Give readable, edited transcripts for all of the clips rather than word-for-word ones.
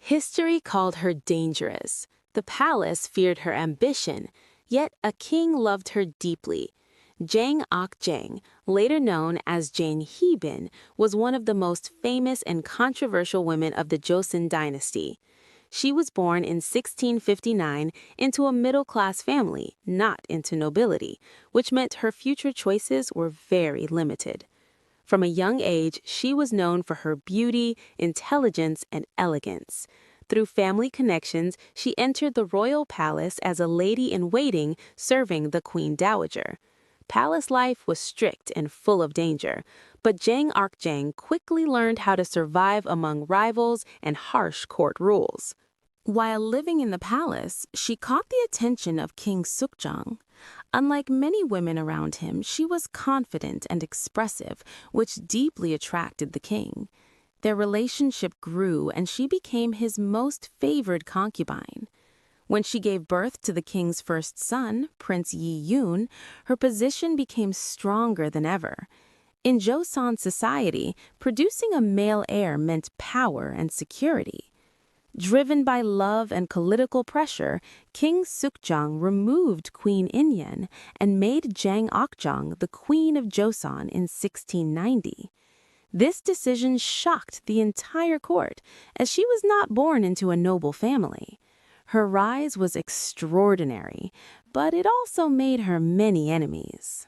History called her dangerous. The palace feared her ambition, yet a king loved her deeply. Jang Ok-jung, later known as Jang Hui-bin, was one of the most famous and controversial women of the Joseon Dynasty. She was born in 1659 into a middle-class family, not into nobility, which meant her future choices were very limited. From a young age, she was known for her beauty, intelligence, and elegance. Through family connections, she entered the royal palace as a lady-in-waiting serving the Queen Dowager. Palace life was strict and full of danger, but Jang Ok-jung quickly learned how to survive among rivals and harsh court rules. While living in the palace, she caught the attention of King Sukjong. Unlike many women around him, she was confident and expressive, which deeply attracted the king. Their relationship grew, and she became his most favored concubine. When she gave birth to the king's first son, Prince Yi-yoon, her position became stronger than ever. In Joseon society, producing a male heir meant power and security. Driven by love and political pressure, King Sukjong removed Queen In and made Jang Ok-jung the Queen of Joseon in 1690. This decision shocked the entire court, as she was not born into a noble family. Her rise was extraordinary, but it also made her many enemies.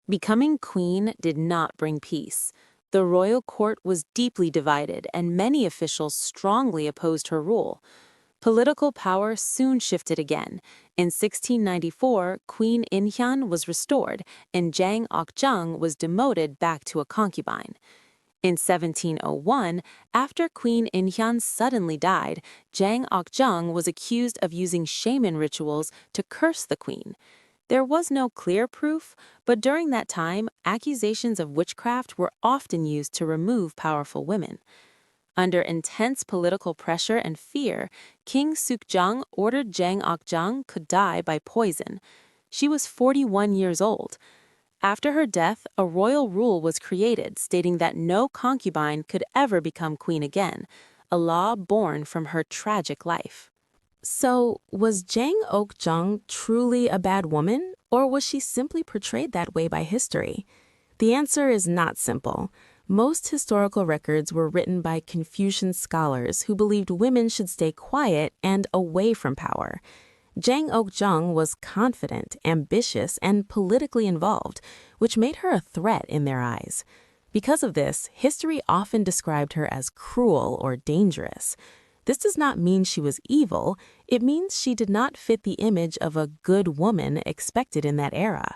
Becoming queen did not bring peace. The royal court was deeply divided, and many officials strongly opposed her rule. Political power soon shifted again. In 1694, Queen In was restored, and Jang Ok-jung was demoted back to a concubine. In 1701, after Queen In suddenly died, Jang Ok-jung was accused of using shaman rituals to curse the queen. There was no clear proof, but during that time, accusations of witchcraft were often used to remove powerful women. Under intense political pressure and fear, King Sukjong ordered Jang Ok-jung could die by poison. She was 41 years old. After her death, a royal rule was created stating that no concubine could ever become queen again, a law born from her tragic life. So, was Jang Ok-jung truly a bad woman, or was she simply portrayed that way by history? The answer is not simple. Most historical records were written by Confucian scholars who believed women should stay quiet and away from power. Jang Ok-jung was confident, ambitious, and politically involved, which made her a threat in their eyes. Because of this, history often described her as cruel or dangerous. This does not mean she was evil, it means she did not fit the image of a good woman expected in that era.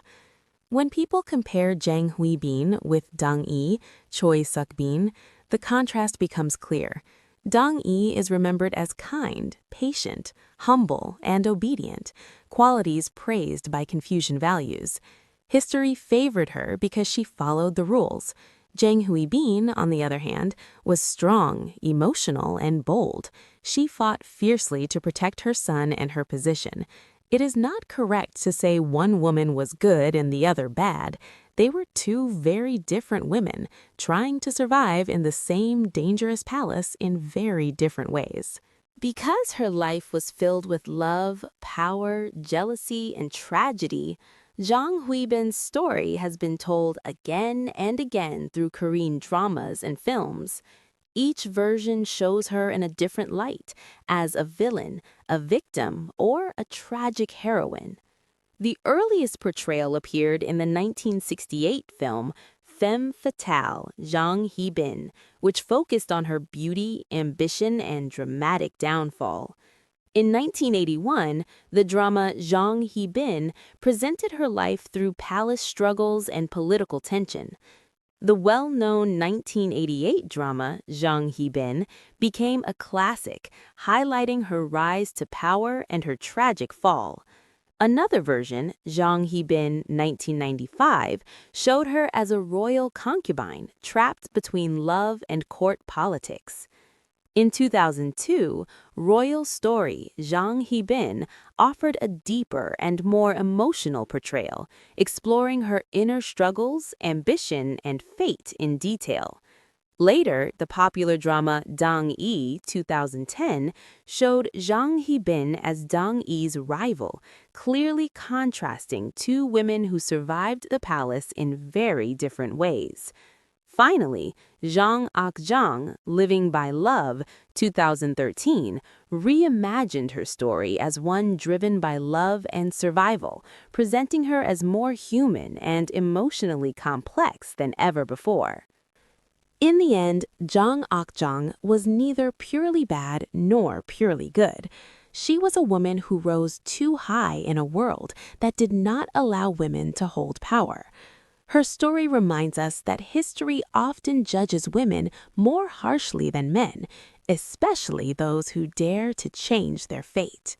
When people compare Jang Hui-bin with Dong-i, Choi Suk-bin, the contrast becomes clear. Dong-i is remembered as kind, patient, humble, and obedient, qualities praised by Confucian values. History favored her because she followed the rules. Jang Hui-bin, on the other hand, was strong, emotional, and bold. She fought fiercely to protect her son and her position. It is not correct to say one woman was good and the other bad. They were two very different women, trying to survive in the same dangerous palace in very different ways. Because her life was filled with love, power, jealousy, and tragedy, Jang Hui-bin's story has been told again and again through Korean dramas and films. Each version shows her in a different light, as a villain, a victim, or a tragic heroine. The earliest portrayal appeared in the 1968 film Femme Fatale, Jang Hui-bin, which focused on her beauty, ambition, and dramatic downfall. In 1981, the drama Jang Hui-bin presented her life through palace struggles and political tension. The well-known 1988 drama Jang Hui-bin became a classic, highlighting her rise to power and her tragic fall. Another version, Jang Hui-bin 1995, showed her as a royal concubine trapped between love and court politics. In 2002, Royal Story Jang Hui-bin offered a deeper and more emotional portrayal, exploring her inner struggles, ambition, and fate in detail. Later, the popular drama Dang-i 2010 showed Jang Hui-bin as Dang-i's rival, clearly contrasting two women who survived the palace in very different ways. Finally, Jang Ok-jung, Living by Love, 2013, reimagined her story as one driven by love and survival, presenting her as more human and emotionally complex than ever before. In the end, Jang Ok-jung was neither purely bad nor purely good. She was a woman who rose too high in a world that did not allow women to hold power. Her story reminds us that history often judges women more harshly than men, especially those who dare to change their fate.